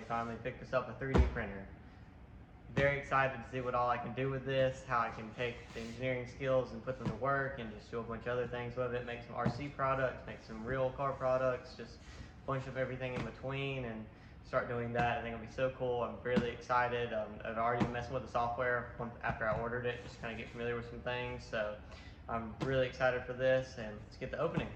finally picked us up a 3D printer. Very excited to see what all I can do with this, how I can take the engineering skills and put them to work and just do a bunch of other things with it, make some RC products, make some real car products, just a bunch of everything in between, and start doing that. I think it'll be so cool. I'm really excited. I've already been messing with the software after I ordered it, just kind of get familiar with some things. So I'm really excited for this, and let's get the opening.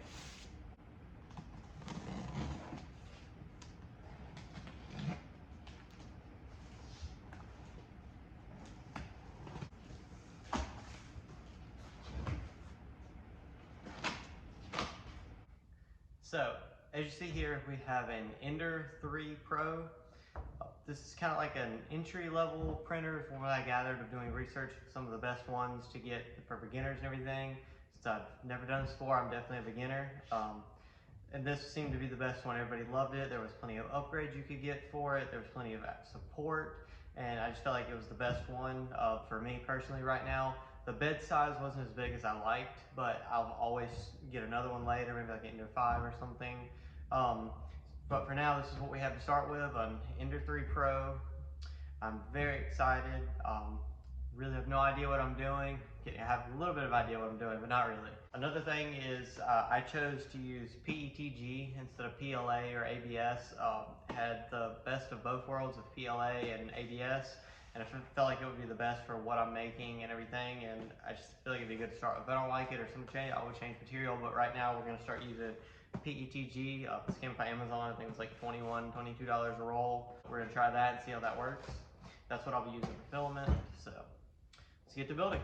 So, as you see here, we have an Ender 3 Pro. This is kind of like an entry-level printer from what I gathered of doing research. Some of the best ones to get for beginners and everything. Since I've never done this before, I'm definitely a beginner. And this seemed to be the best one. Everybody loved it. There was plenty of upgrades you could get for it. There was plenty of support. And I just felt like it was the best one for me personally right now. The bed size wasn't as big as I liked, but I'll always get another one later, maybe like Ender 5 or something. But for now, this is what we have to start with, an Ender 3 Pro. I'm very excited. Really have no idea what I'm doing. I have a little bit of idea what I'm doing, but not really. Another thing is I chose to use PETG instead of PLA or ABS. Had the best of both worlds of PLA and ABS, and I felt like it would be the best for what I'm making and everything, and I just feel like it'd be good to start. If I don't like it or something change, I always change material, but right now we're gonna start using PETG. This came from Amazon. I think it was like $21, $22 a roll. We're gonna try that and see how that works. That's what I'll be using for filament, so let's get to building.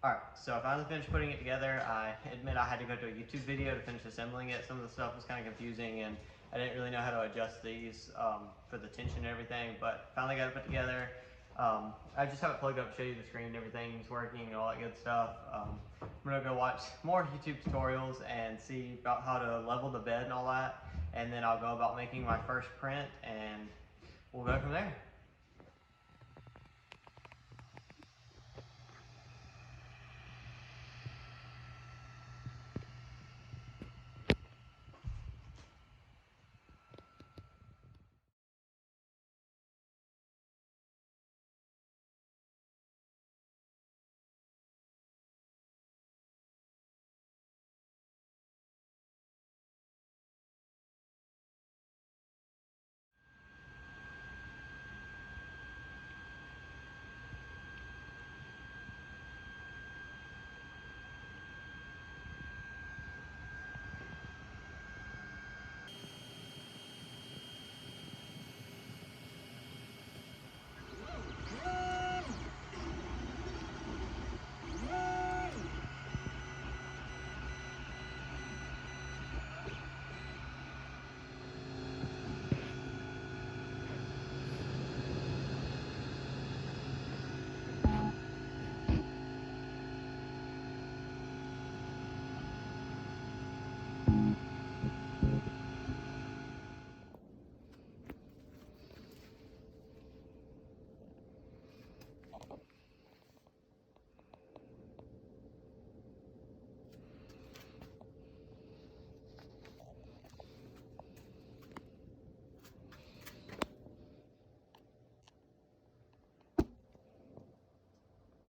Alright, so I finally finished putting it together. I admit I had to go to a YouTube video to finish assembling it. Some of the stuff was kind of confusing and I didn't really know how to adjust these for the tension and everything, but finally got it put together. I just have it plugged up to show you the screen and everything is working and all that good stuff. I'm gonna go watch more YouTube tutorials and see about how to level the bed and all that, and then I'll go about making my first print and we'll go from there.